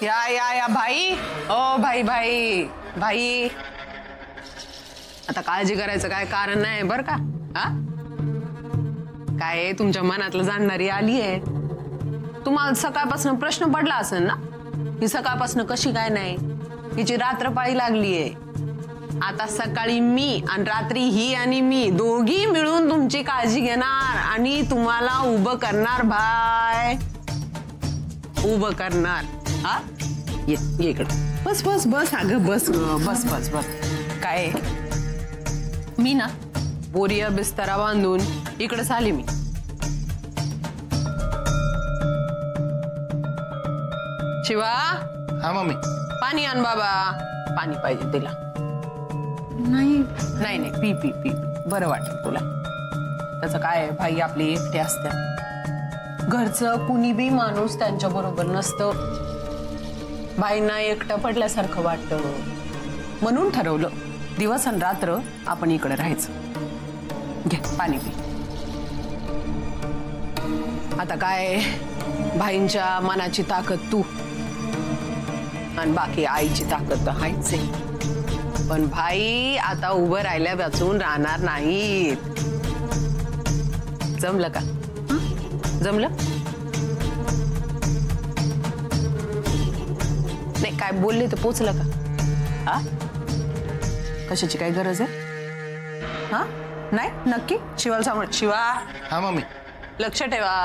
या भाई. ओ भाई भाई भाई, आता काळजी करायचं काय कारण नाही बर का. हा काय तुमच्या मनातलं जाणणारी आली आहे. तुम्हाला सकाळपासून प्रश्न पडला असेल ना, ही सकाळपासून कशी काय नाही, हिची रात्रपाळी लागलीये. आता सकाळी मी आणि रात्री ही आणि मी दोघी मिळून तुमची काळजी घेणार आणि तुम्हाला उभं करणार भाई, उभं करणार. हा ये इकडं बस बस बस अगं बस बस बस बस. काय मी ना बोरिया बिस्तारा बांधून इकडे आली मी. शिवा. हा मम्मी. पाणी आण बाबा, पाणी पाहिजे तिला. नाही नाही नाही पी पी पी, बरं वाटेल तुला. त्याचं काय भाई आपली एकटे असते, घरचं कुणी बी माणूस त्यांच्या बरोबर नसतं. बाईंना एकटं पडल्यासारखं वाटतं, म्हणून ठरवलं दिवस आणि रात्र आपण इकडे राहायचं. घे पाणी पी. आता काय भाईंच्या मनाची ताकद तू आणि बाकी आईची ताकद तर आहेच आहे. पण भाई आता उभं राहिल्या वाचून राहणार नाहीत. जमलं का? जमलं नाही? काय बोलले तर पोचलं का? हा कशाची काय गरज आहे? हा नाही नक्की शिवाला सांग. शिवा. हा मम्मी. लक्ष ठेवा,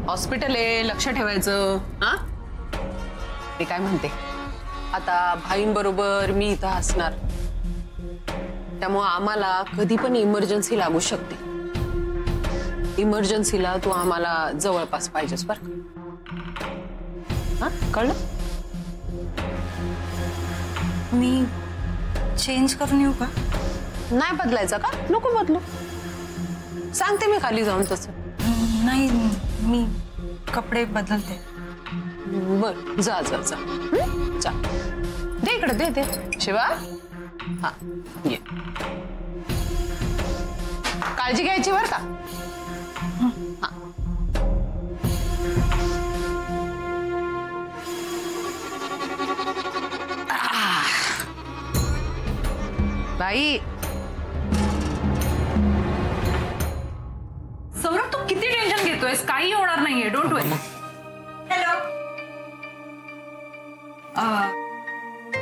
हॉस्पिटल आहे, लक्ष ठेवायचं. हा मी काय म्हणते, आता भाईंबरोबर मी इथं असणार, त्यामुळे आम्हाला कधी पण इमर्जन्सी लागू शकते. इमर्जन्सीला तू आम्हाला जवळपास पाहिजेस बर. हा कळलं? मी चेंज करून येऊ का? नाही बदलायचं का? नको बदलू, सांगते मी खाली जाऊन तसं. नाही मी कपडे बदलते. बर जा जा जा जा. दे इकडे दे दे शिवा. हा ये, काळजी घ्यायची बर का. हा बाई. सौरभ तू किती टेन्शन घेतोयस? काही होणार नाहीये, डोंट वरी. हॅलो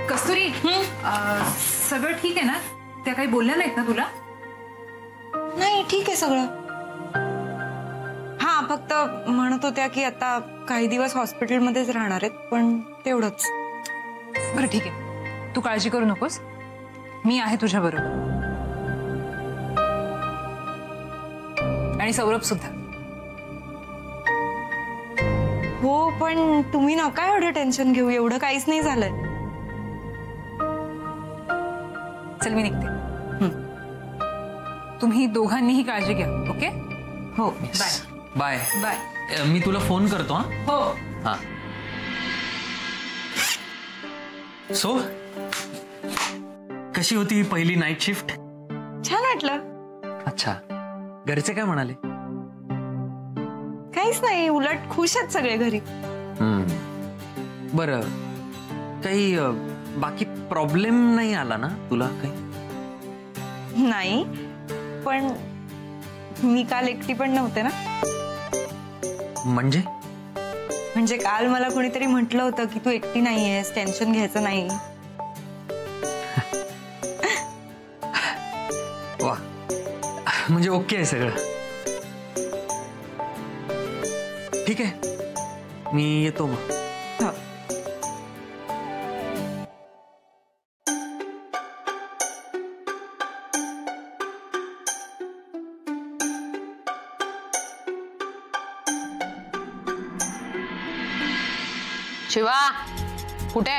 कस्तुरी, सगळं ठीक आहे ना? त्या काही बोलल्या नाहीत ना तुला? नाही ठीक आहे सगळं. हा फक्त म्हणत होत्या की आता काही दिवस हॉस्पिटलमध्येच राहणार आहेत, पण तेवढंच. बरं ठीक आहे, तू काळजी करू नकोस, मी आहे तुझ्या बरोबर. आणि सौरभ सुद्धा. हो पण तुम्ही नका एवढं टेन्शन घेऊ, एवढं काहीच नाही झालंय. चल मी निघते. तुम्ही दोघांनीही काळजी घ्या. ओके? हो बाय बाय बाय. मी तुला फोन करतो. हा हो हा. सो कशी होती पहिली नाईट शिफ्ट? छान वाटलं. अच्छा, घरचे काय म्हणाले? काहीच नाही, उलट खुश आहेत सगळे घरी. बरं, काही बाकी प्रॉब्लेम नाही आला ना तुला काही? नाही, पण मी काल एकटी पण नव्हते ना. म्हणजे काल मला कोणीतरी म्हटलं होतं की तू एकटी नाहीयेस, टेन्शन घ्यायचं नाही. वा, म्हणजे ओके आहे सगळं. ठीक आहे, मी येतो मग. हो. शिवा कुठे?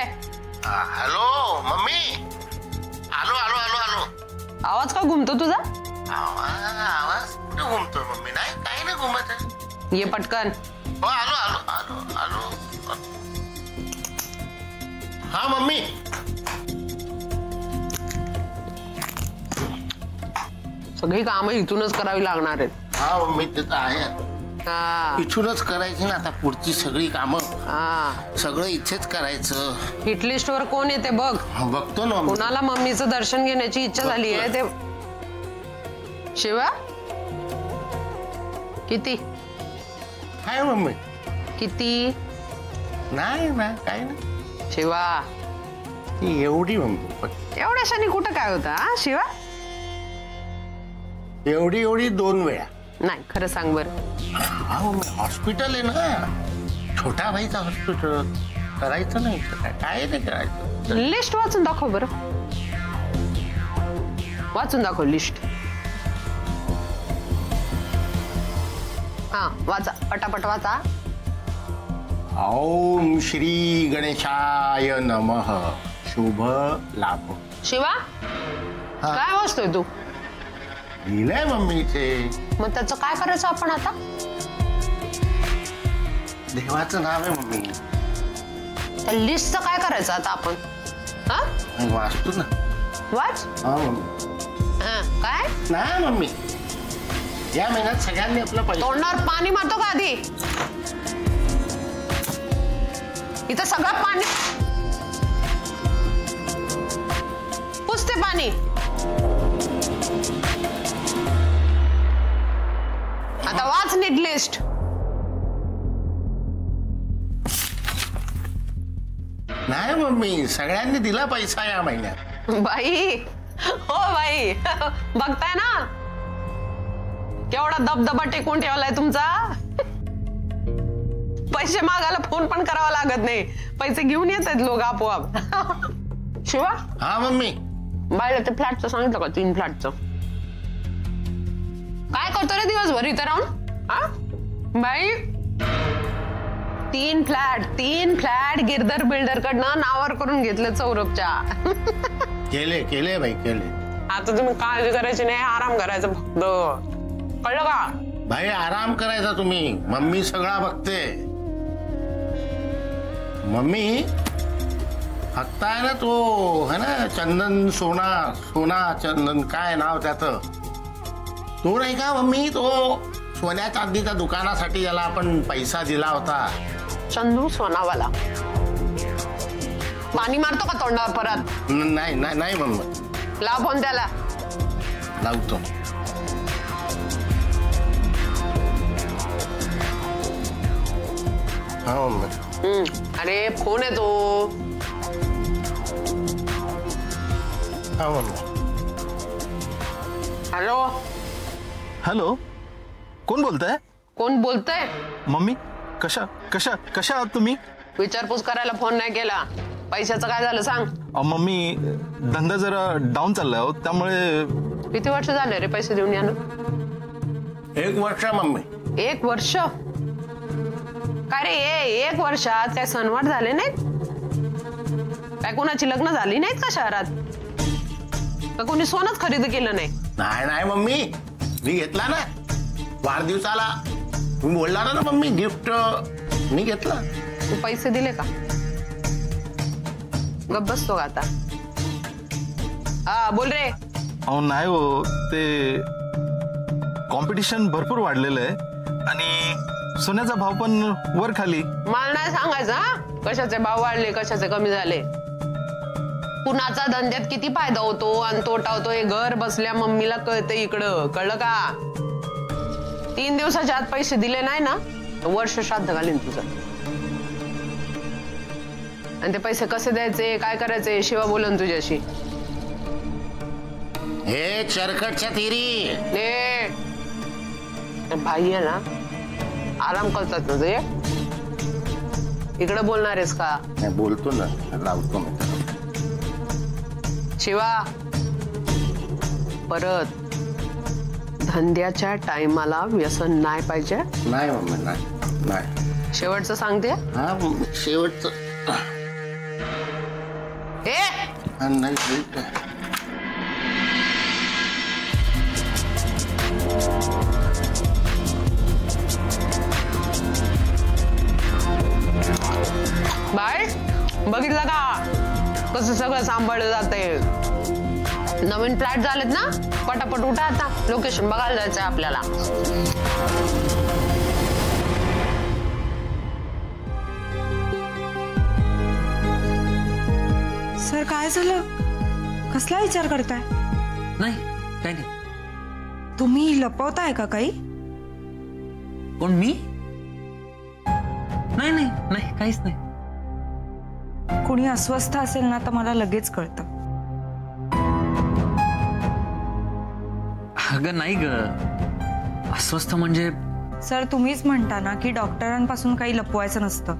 Hello mummy. आलो आलो आलो आलो. आवाज का घुमतो तुझा? आवाज कुठे घुमतोय मम्मी? नाही काही नाही घुमत. ये पटकन. हो आलो आलो आलो आलो. हा मम्मी. सगळी कामं इथूनच करावी लागणार आहेत. हा मम्मी ते तर आहे, हा इथूनच करायची ना आता पुढची सगळी कामं. हा सगळं इथेच करायचं. हिट लिस्ट वर कोण येते बघ. बघतो ना मम्मी. कुणाला मम्मीचं दर्शन घेण्याची इच्छा झाली आहे ते. शिवा किती काय मम्मी? किती नाही ना, काय नाही. शिवा ती एवढी मम्मी, एवढ्याशाने कुठं काय होतं हा शिवा? एवढी एवढी 2 वेळा. नाही खरं सांग बर. हा मम्मी, हॉस्पिटल आहे ना, छोटा भाईचा हॉस्पिटल. करायचं नाही काय नाही करायचं. लिस्ट वाचून दाखव बरं. वाचून दाखव लिस्ट. हा वाचा, पटापट वाचा. ओम श्री गणेशाय नमः. शुभ लाभ. शिवा काय वाचतोय तू? लिहिलंय मम्मी ते. मग त्याचं काय करायचं आपण आता? देवाचं नाव आहे मम्मी. त्या लिस्टचं काय करायचं आता आपण? हा मी वाचतो ना. वाच. हा मम्मी. हा काय? नाही मम्मी, या महिन्यात सगळ्यांनी आपलं पैसे. तोंडावर पाणी मारतो का आधी? इथं सगळं पाणी पुसते पाणी. आता वाच नीट लिस्ट. नाही मम्मी, सगळ्यांनी दिला पैसा या महिन्यात. बाई हो बाई बघताय ना केवढा दबदबा टेकून ठेवलाय तुमचा. पैसे मागायला फोन पण करावा लागत नाही, पैसे घेऊन येत आहेत लोक आपोआप. शिवा हा मम्मी. बाईला ते फ्लॅटचं सांगितलं का? 3 फ्लॅटचं काय करतो रे दिवसभर इथं राहून? हा बाई 3 फ्लॅट गिरधर बिल्डर कडनं नावावर करून घेतले सौरभच्या. केले बाई केले. आता तुम्ही काळजी करायची नाही, आराम करायचं फक्त, कळलं का? भाई आराम करायचा तुम्ही. मम्मी सगळा बघते. मम्मी फक्त आहे ना तो है ना चंदन सोना चंदन काय नाव त्याचं, तो नाही का मम्मी, तो सोन्या चांदीच्या दुकानासाठी ज्याला आपण पैसा दिला होता. चंदू सोनावाला पाणी मारतो का तोंडावर परत? नाही नाही नाही मम्मी. लाव फोन त्याला. लावतो. हा मम्मी. अरे फोन येतो. हा मम्मी. हॅलो हॅलो, कोण बोलताय? कोण बोलतय? मम्मी कशा आहात तुम्ही? विचारपूस करायला फोन नाही केला. पैशाचं काय झालं सांग. मम्मी धंदा जरा डाऊन चाललाय हो, त्यामुळे. किती वर्ष झाले रे पैसे देऊन यानं? 1 वर्ष मम्मी. 1 वर्ष? काय रे 1 वर्षात काय सणवार झाले नाहीत? काय कोणाची लग्न झाली नाहीत का शहरात? का कोणी सोनच खरेदी केलं नाही? नाही मम्मी, मी घेतला ना वाढदिवसाला. तुम्ही बोलला ना मम्मी गिफ्ट, मी घेतला. तू पैसे दिले का? गप बसतो का आता? हा बोल रे. अहो नाही हो, ते कॉम्पिटिशन भरपूर वाढलेलं आहे आणि सोन्याचा भाव पण वर खाली. मला नाही सांगायचं हा कशाचे भाव वाढले कशाचे कमी झाले. कुणाचा धंद्यात किती फायदा होतो आणि तोटा होतो हे घर बसल्या मम्मीला कळतं इकडं, कळलं का? 3 दिवसाच्या आत पैसे दिले नाही ना वर्ष श्राद्ध घालीन तुझं. आणि ते पैसे कसे द्यायचे काय करायचे शिवा बोलन तुझ्याशी. हे चरकटच्या तिरी. भाई आहे ना आराम करतात ना ते. इकडं बोलणार आहेस का? नाही बोलतो ना, लावतो मी. शिवा परत धंद्याच्या टायमाला व्यसन नाही पाहिजे. नाही मम्मी नाही. शेवटचं सांगते. हा शेवटचं. नाही ठीक आहे. बाय बघितलं का कसं सगळं सांभाळलं जाते. नवीन फ्लॅट झालेत ना, पटापट उठा आता, लोकेशन बघायला जायचंय आपल्याला. सर काय झालं? कसला विचार करताय? नाही काही नाही. तुम्ही लपवताय का काही? कोण मी? नाही नाही नाही काहीच नाही. कोणी अस्वस्थ असेल ना तर मला लगेच कळतं. अगं नाही ग, अस्वस्थ म्हणजे सर तुम्हीच म्हणता ना की डॉक्टरांपासून काही लपवायचं नसतं,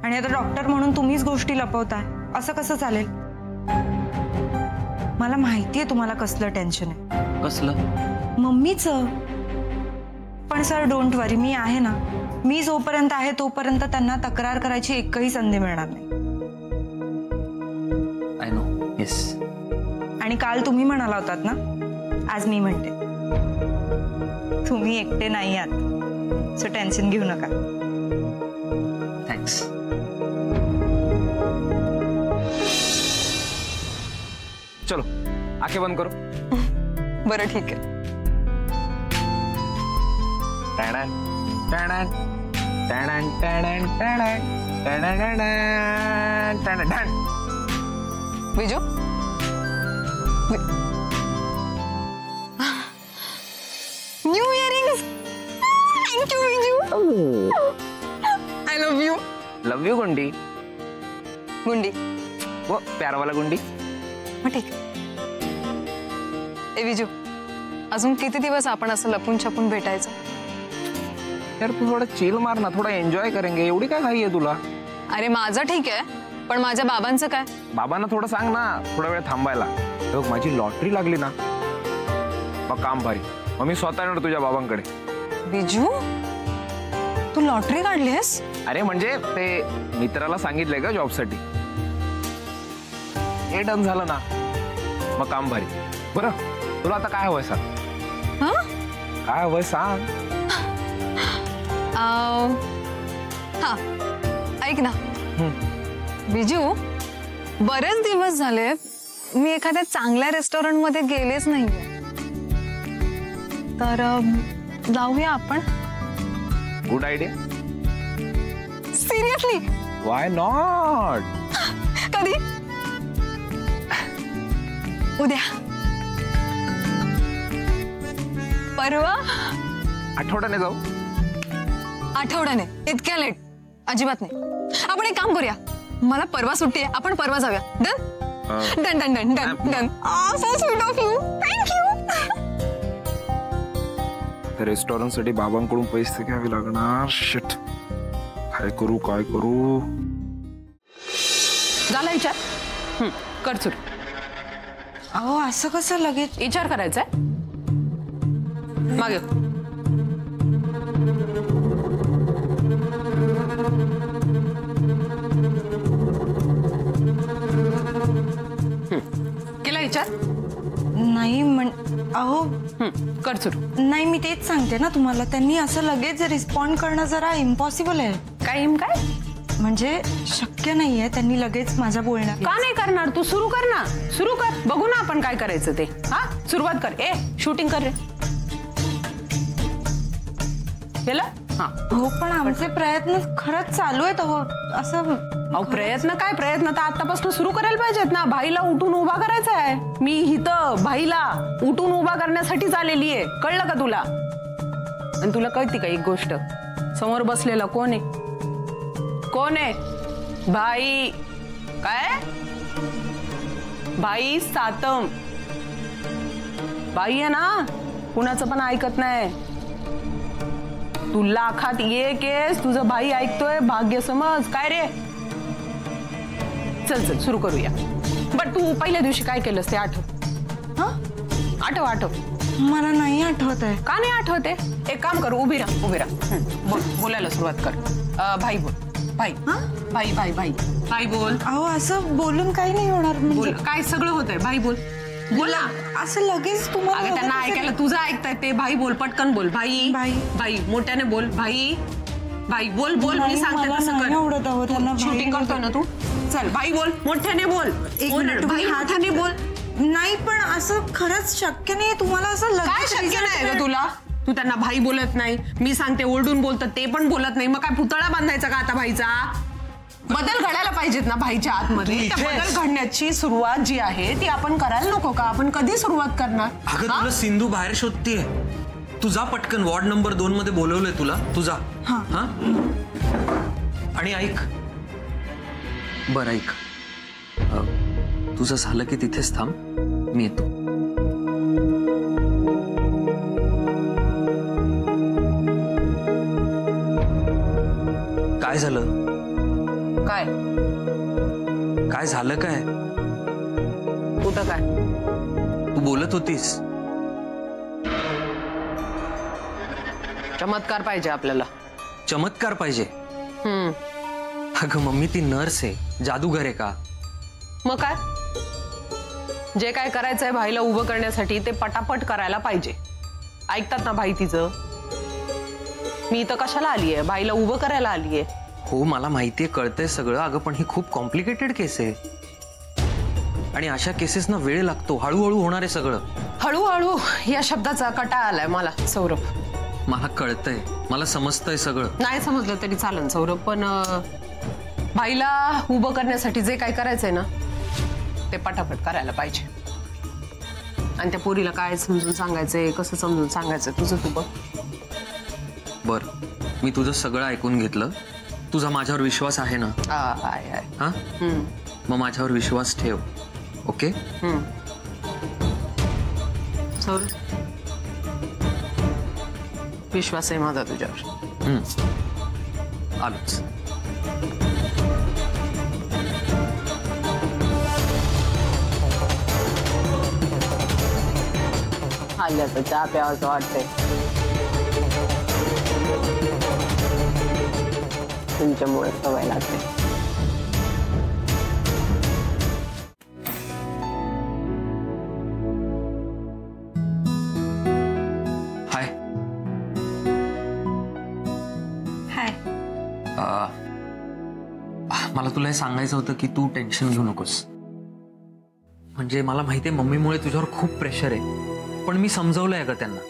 आणि आता डॉक्टर म्हणून तुम्हीच गोष्टी लपवताय. असं कसं चालेल? मला माहितीये तुम्हाला कसलं टेन्शन आहे. कसलं? मम्मीचं. पण सर डोंट वरी, मी आहे ना. मी जोपर्यंत आहे तोपर्यंत त्यांना तक्रार करायची एकही संधी मिळणार नाही. I know. येस. आणि काल तुम्ही म्हणाला होतात ना, आज मी म्हणते, तुम्ही एकटे नाही आहात. सो टेन्शन घेऊ नका. थँक्स. चलो आंखें बंद करो. बरं ठीक आहे. टॅडॅन, टॅडॅन, टॅडॅन, टॅडॅन, टॅडॅन, टॅडॅन, टॅडॅन, टॅडॅन. Viju new earrings. Thank you Viju. I love you. Love you गुंडी. गुंडी. वो प्यार वाला गुंडी. मग ठीक. ए विजू, अजून किती दिवस आपण असं लपून छपून भेटायचं? यार तू थोडा चिल मार ना, थोडा एन्जॉय करेंगे. एवढी काय घाई आहे तुला? अरे माझं ठीक आहे, पण माझ्या बाबांचं काय? बाबांना थोडं सांग ना थोडा वेळ थांबायला. बघ माझी लॉटरी लागली ना, मग काम भारी. मग मी स्वतः येणार तुझ्या बाबांकडे. विजू तू लॉटरी काढलीस? अरे म्हणजे ते मित्राला सांगितलंय का जॉबसाठी. हे डन झालं ना मग काम भारी. बरं तुला आता काय हवंय सांग. काय हवंय सांग. हा ऐक ना विजू, बरेच दिवस झाले मी एखाद्या चांगल्या रेस्टॉरंटमध्ये गेलेच नाहीये, तर जाऊया आपण. Good idea. Seriously? Why not. कधी? उद्या? परवा? आठवड्याने जाऊ. आठवड्याने? इतक्या लेट अजिबात नाही. आपण एक काम करूया, मला परवा सुट्टी आहे, आपण परवा जाऊया. Done done done done done done. So sweet of you. Thank you. Restaurant साठी बाबांकडून पैसे घ्यावे लागणार. शिट, काय करू काय करू. झाला विचार? कर सुरू. अहो असं कसं लगेच? विचार करायचाय. मागे केला विचार? नाही अहो कर सुरू. नाही मी तेच सांगते ना तुम्हाला, त्यांनी असं लगेच रिस्पॉन्ड करणं जरा इम्पॉसिबल आहे. काय म्हणजे शक्य नाहीये त्यांनी लगेच माझ्या बोलण्यात. का नाही करणार? तू सुरू कर ना, सुरू कर. बघू ना आपण काय करायचं ते. हा सुरुवात कर. ए शूटिंग कर रे. केलं? हा. हो पण आमचे प्रयत्न खरंच चालू आहेत. अहो असं. अहो प्रयत्न काय, प्रयत्न तर आतापासून सुरू करायला पाहिजेत ना. भाईला उठून उभा करायचा आहे. मी इथं भाईला उठून उभा करण्यासाठीच आलेली आहे. कळलं का तुला? आणि तुला कळती का एक गोष्ट? समोर बसलेला कोण आहे? कोण आहे? भाई. काय? भाई सातम. भाई आहे ना, कुणाचं पण ऐकत नाही. तू लाखात एक आहेस, तुझं भाई ऐकतोय, भाग्य समज. काय रे? चल चल सुरू करूया. बट तू पहिल्या दिवशी काय केलंस ते आठव. हा आठव आठव. मला नाही आठवत आहे. का नाही आठवत आहे? एक काम कर, उभी राहा उभी राहा. बोलायला सुरुवात कर. भाई बोल. भाई. भाई भाई भाई भाई बोल. अहो असं बोलून काही नाही होणार. बोल. काय सगळं होतंय. भाई बोल. बोला. असं लगेच तुम्हाला. अगं त्यांना ऐकायला तुझं ऐकताय ते. भाई बोल, पटकन बोल. भाई भाई भाई मोठ्याने बोल. भाई भाई बोल बोल. मी सांगते तसं कर. आवडत आहो त्यांना. शूटिंग करतोय ना तू. चल भाई बोल, मोठ्याने बोल. भाई मोठ्याने बोल. नाही पण असं खरंच शक्य नाही तुम्हाला. असं काय शक्य नाही ग तुला? तू त्यांना भाई बोलत नाही, मी सांगते ओरडून बोलतात, ते पण बोलत नाही. मग काय पुतळा बांधायचा का आता भाईचा? बदल घडायला पाहिजेत ना भाईच्या आतमध्ये. त्या बदल घडण्याची सुरुवात जी आहे ती आपण करायला नको का? आपण कधी सुरुवात करणार? अगं तुला सिंधू बाहेर शोधतीये. तू जा पटकन, वॉर्ड नंबर 2 मध्ये बोलवलंय तुला, तू जा. हा आणि ऐक, बरं ऐक, तुझं झालं की तिथेच थांब, मी येतो. काय झालं? काय काय झालं? काय कुठं काय? तू बोलत होतीस. चमत्कार पाहिजे आपल्याला. चमत्कार पाहिजे? अगं मम्मी, ती नर्स आहे, जादूगर आहे का? मग काय, जे काय करायचंय भाईला उभं करण्यासाठी ते पटापट करायला पाहिजे. ऐकतात ना भाई तिचं? मी इथं कशाला आलीये? भाईला उभं करायला आलीये. हो मला माहितीये, कळतंय सगळं. अगं पण ही खूप कॉम्प्लिकेटेड केस आहे आणि अशा केसेसना वेळ लागतो. हळूहळू होणार आहे सगळं. हळूहळू या शब्दाचा कंटाळा आलाय मला सौरभ. मला कळतंय, मला समजतंय सगळं. नाही समजलं तरी चालेल सौरभ, पण भाईला उभं करण्यासाठी जे काय करायचंय ना ते पटापट करायला पाहिजे. आणि त्या पोरीला काय समजून सांगायचंय, कसं समजून सांगायचंय तुझं तू बघ. बर, मी तुझं सगळं ऐकून घेतलं. तुझा माझ्यावर विश्वास आहे ना? आहे. हा, मग माझ्यावर विश्वास ठेव. ओके? सौरभ, विश्वास आहे माझा तुझ्यावर. आलोच. आल्याचं चहा प्यावंसं वाटतंय. तुमच्यामुळे सवय लागते. हाय. हाय. मला तुला हे सांगायचं होतं की तू टेन्शन घेऊ नकोस. म्हणजे मला माहितीये मम्मीमुळे तुझ्यावर खूप प्रेशर आहे, पण मी समजवलंय का त्यांना.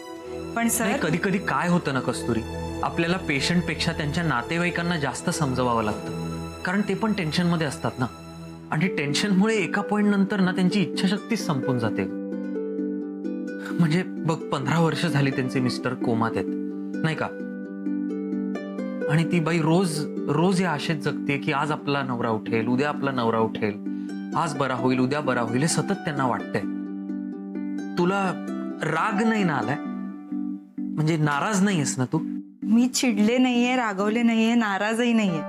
पण सर, कधी कधी काय होतं ना कस्तुरी, आपल्याला पेशंट पेक्षा त्यांच्या नातेवाईकांना जास्त समजवावं लागतं, कारण ते पण टेन्शन मध्ये असतात ना. आणि टेन्शनमुळे एका पॉइंट नंतर ना त्यांची इच्छाशक्तीच संपून जाते. म्हणजे बघ, 15 वर्ष झाली त्यांचे मिस्टर कोमात आहेत नाही का, आणि ती बाई रोज रोज या आशेत जगते की आज आपला नवरा उठेल, उद्या आपला नवरा उठेल, आज बरा होईल, उद्या बरा होईल, हे सतत त्यांना वाटतंय. तुला राग नाही ना आलाय? म्हणजे नाराज नाहीयेस ना तू? मी चिडले नाहीये, रागवले नाहीये, नाराजही नाहीये.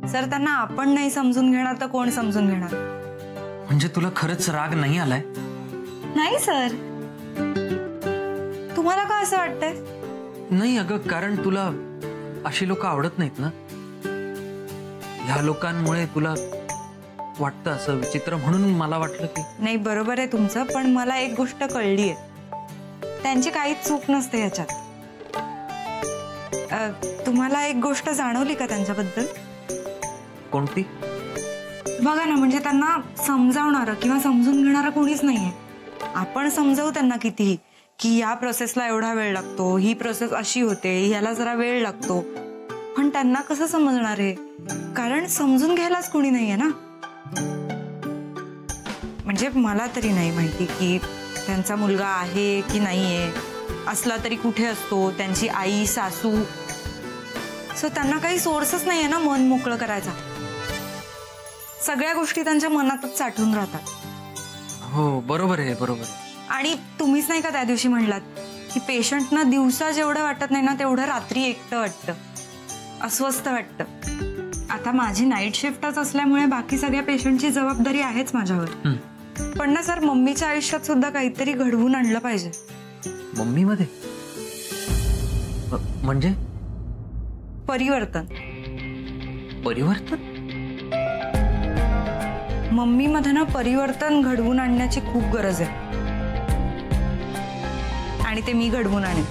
सर, त्यांना आपण नाही समजून घेणार तर कोण समजून घेणार? म्हणजे तुला खरंच राग नाही आलाय? नाही सर. तुम्हाला का असं वाटतंय? नाही अगं, कारण तुला अशी लोक आवडत नाहीत ना. ह्या लोकांमुळे तुला वाटतं असं विचित्र, म्हणून मला वाटलं की. नाही, बरोबर आहे तुमचं, पण मला एक गोष्ट कळलीये, त्यांची काहीच चूक नसते ह्याच्यात. तुम्हाला एक गोष्ट जाणवली का त्यांच्याबद्दल? कोणती? बघा ना, म्हणजे त्यांना समजावणारं किंवा समजून घेणारं कोणीच नाहीये. आपण समजावू त्यांना कितीही की या प्रोसेसला एवढा वेळ लागतो, ही प्रोसेस अशी होते, ह्याला जरा वेळ लागतो, पण त्यांना कसं समजणार आहे? कारण समजून घ्यायलाच कोणी नाहीये ना. म्हणजे मला तरी नाही माहिती की त्यांचा मुलगा आहे की नाहीये, असला तरी कुठे असतो, त्यांची आई, सासू. सो त्यांना काही सोर्सच नाहीये ना मन मोकळं करायचा. सगळ्या गोष्टी त्यांच्या मनातच साठून राहतात. हो बरोबर आहे, बरोबर आहे. आणि तुम्हीच नाही का त्या दिवशी म्हणलात की पेशंटना दिवसा जेवढं वाटत नाही ना तेवढं रात्री एकटं वाटतं, अस्वस्थ वाटतं. आता माझी नाईट शिफ्टच असल्यामुळे बाकी सगळ्या पेशंटची जबाबदारी आहेच माझ्यावर. पण ना सर, मम्मीच्या आयुष्यात सुद्धा काहीतरी घडवून आणलं पाहिजे. मम्मीमध्ये म्हणजे परिवर्तन. परिवर्तन? मम्मीमध्ये ना परिवर्तन घडवून आणण्याची खूप गरज आहे, आणि ते मी घडवून आणेन.